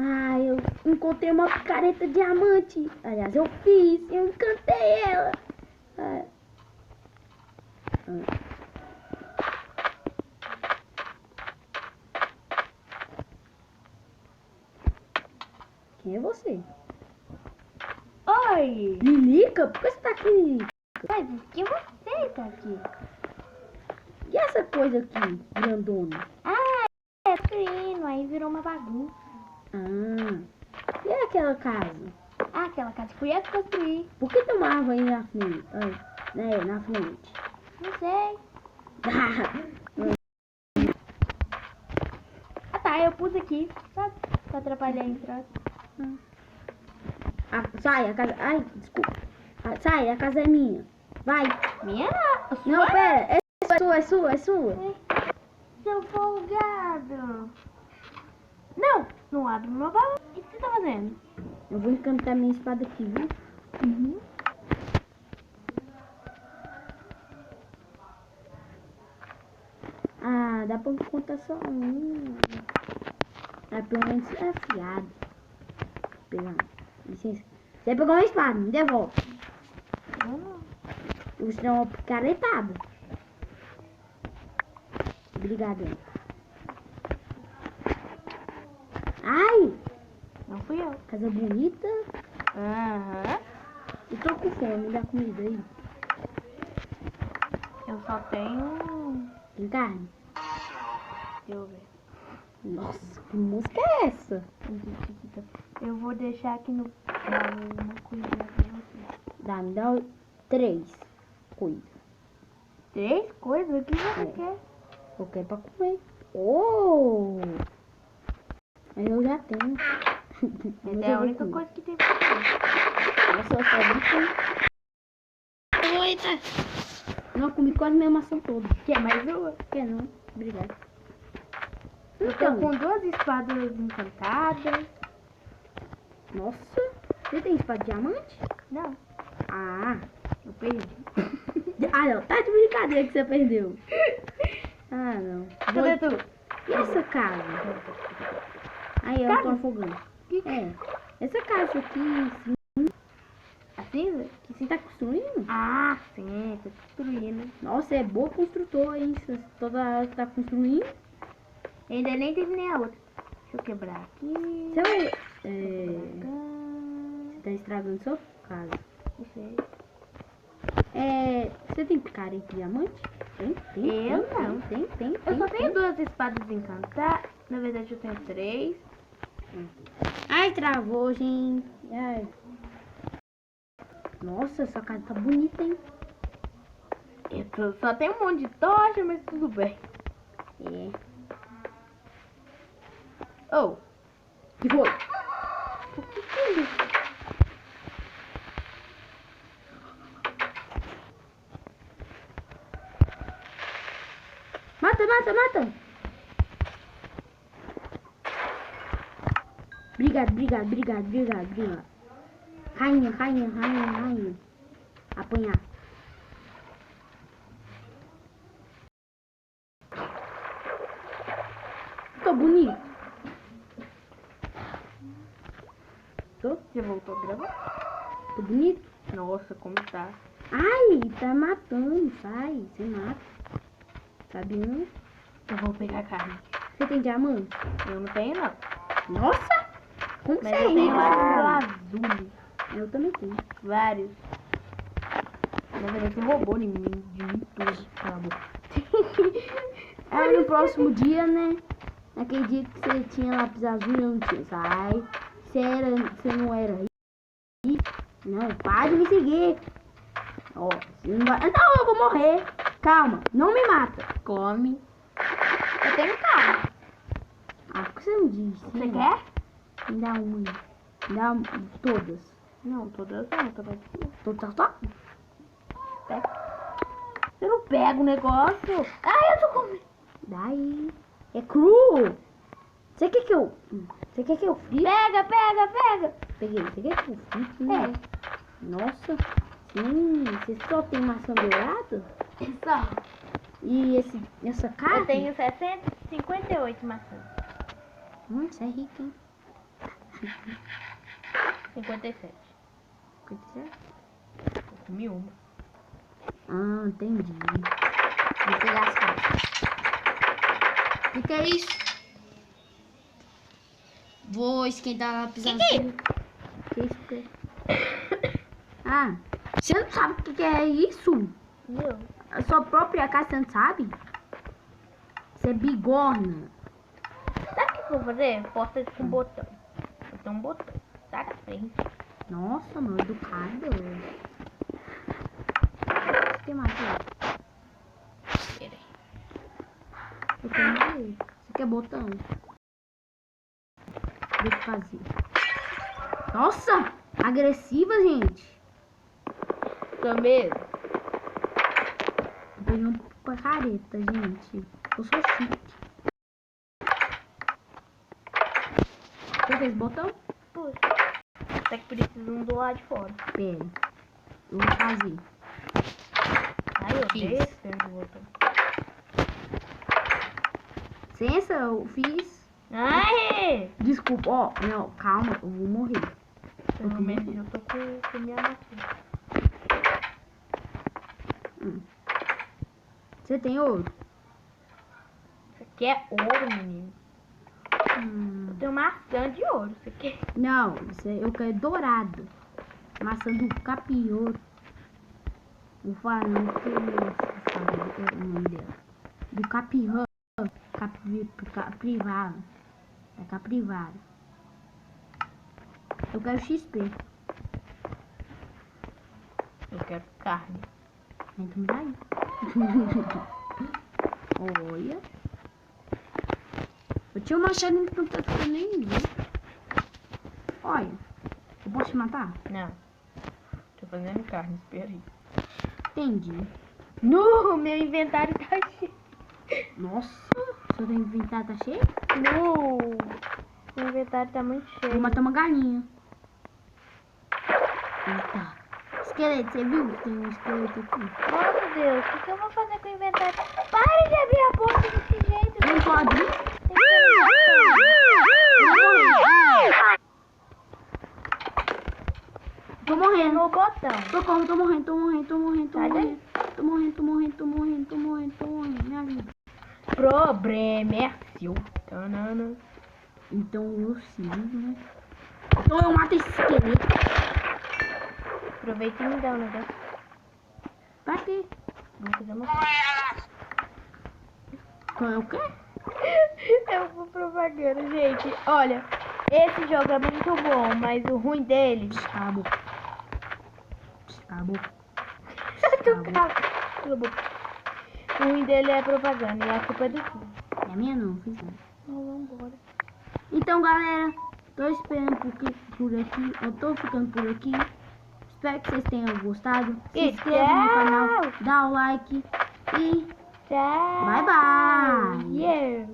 Ah, eu encontrei uma picareta diamante. Aliás, eu encantei ela. Quem é você? Oi! Lilica? Por que você tá aqui, Lilica? Mas que você tá aqui? E essa coisa aqui, grandona? Ah, é fino, aí virou uma bagunça. Ah, e aquela casa? Ah, aquela casa fui eu que construí. Por que tem uma árvore aí na frente? Na frente. Não sei. Ah tá, eu pus aqui, sabe? Pra atrapalhar a entrada. Sai, a casa... Ai, desculpa. Sai, a casa é minha. Vai. Minha não. Não, pera. É sua. Seu folgado. Não, não abre meu baú. O que você tá fazendo? Eu vou encantar minha espada aqui, viu? Uhum. Ah, dá pra contar só um. Ah, pelo menos é afiado. Pegar. Licença. Você pegou uma espada, me devolve. Você é uma picaretada. Obrigado. Ai! Não fui eu. Casa bonita. Aham. Eu tô com fome, me dá comida aí. Eu só tenho... Tem carne? Deixa eu ver. Nossa, que música é essa? Eu vou deixar aqui no baú uma coisinha pra você. Me dá 3 coisas. 3 coisas? O que você quer? Eu quero pra comer. Oh! Mas eu já tenho. Essa é a única coisa que tem pra comer. Nossa, eu só brincando. Eita! Não, comi quase minha maçã toda. Quer mais uma? Quer não? Obrigada. Eu tô com 2 espadas encantadas. Nossa, você tem espada de diamante? Não, Ah! eu perdi. Ah, não. Tá de brincadeira que você perdeu. Ah, não. Cadê tu? E essa casa? Aí, eu tô afogando. É. Essa casa aqui, sim. A cinza? Que você tá construindo? Ah, sim, tô destruindo. Nossa, é boa construtora, hein? Você toda hora tá construindo. Eu ainda nem terminei a outra. Deixa eu quebrar aqui. Você vai... Você tá estragando sua casa. Não sei. Você tem picareta de diamante? Tem? Eu não. Tem. Eu só tenho 2 espadas encantadas. Na verdade, eu tenho 3. Ai, travou, gente. Ai. Nossa, essa casa tá bonita, hein? Só tem um monte de tocha, mas tudo bem. É. Oh, Que foi? o que é isso? Mata! Obrigado. Rainha. Apanhar. Ficou bonito. Você voltou a gravar? Ficou bonito? Nossa, como tá. Ai, tá matando. Sai, você mata. Sabe não? Eu vou pegar carne. Você tem diamante? Eu não tenho, não. Nossa! Como Mas você é eu tenho lá rico? no azul. Eu também tenho. Vários. Na verdade, você roubou de mim tudo. Cala a boca. Aí no próximo dia, né? Naquele dia que você tinha lápis azul e eu não tinha. Sai. Você não era rico. Não, para de me seguir. Ó, você não vai... Não, eu vou morrer. Calma, não me mata. Come. Eu tenho carne. Ah, por que você não disse? Você quer? Me dá uma. Me dá todas. Não, todas não. Todas aqui. Todas só? Pega. Você não pega o negócio. Ah, eu tô comendo. Daí. É cru. Você quer que eu frite? Pega. Peguei. Você quer que eu frite? É. Nossa. Você só tem maçã dourada? Só. E essa carne? Eu tenho 658 maçãs. Você é rico, hein? 57. 57? Eu comi uma. Ah, entendi. Vou pegar as cartas. O que é isso? Vou esquentar a pisadinha. Que isso? Que? Ah, você não sabe o que é isso? Meu. A sua própria casa, você não sabe? Você é bigorna. Sabe o que eu vou fazer? Porta com botão. Vou ter um botão. Tá na frente. Nossa, mal educado. O que mais? Pera aí. Eu quero ver. Você quer botão? Deixa eu fazer. Nossa! Agressiva, gente. Tô mesmo. Eu peguei uma careta, gente. Eu sou chique. Você fez botão? Puxa. Até que precisa um do lado de fora. Pera. Eu vou fazer. Ai, eu Fiz. odeio esse trem do botão. Licença, eu fiz. Ai! Desculpa, ó. Não, calma, eu vou morrer. Pelo menos eu tô com minha máquina. Você tem ouro? Isso aqui é ouro, menino. Eu tenho maçã de ouro. Isso aqui Não, eu quero dourado. Maçã do capiroto. Vou falar não, porque eu sabe o nome dela. Do capirã. Caprivado. É caprivado. Eu quero XP. eu quero carne. Então daí. Olha. Eu tinha um machado encantado que eu nem vi. Olha. Eu posso te matar? Não. Tô fazendo carne, espera aí. Entendi. No, meu inventário tá cheio. Nossa. Seu inventário tá cheio? No, meu inventário tá muito cheio. Vou matar uma galinha. Eita. Esqueleto, você viu que tem um esqueleto aqui? Nossa Deus, o que eu vou fazer com o inventário? Para de abrir a porta desse jeito. Não pode ir? Tem que Tô morrendo. no botão. Socorro, tô morrendo, tô morrendo, tô morrendo, tô Sai daí. morrendo. Tô morrendo, tô morrendo, tô morrendo, tô morrendo, tô morrendo. Me ajuda. Problema é seu. Tanana. Então eu sigo, né? Então eu mato esse esqueleto. Aproveita e me dá um negócio. Pra quê? Vou fazer uma Qual é o quê? Eu vou propaganda, gente. Olha, esse jogo é muito bom, mas o ruim dele. Cala a boca. Cala a boca. Cala a boca. O ruim dele é propaganda e a culpa é do filho. É minha não, fiz não. Então vambora. Então galera, tô esperando por aqui. Eu tô ficando por aqui. Espero que vocês tenham gostado. Se E inscreva no tchau. canal, dá o like e Tchau. bye bye. Yeah.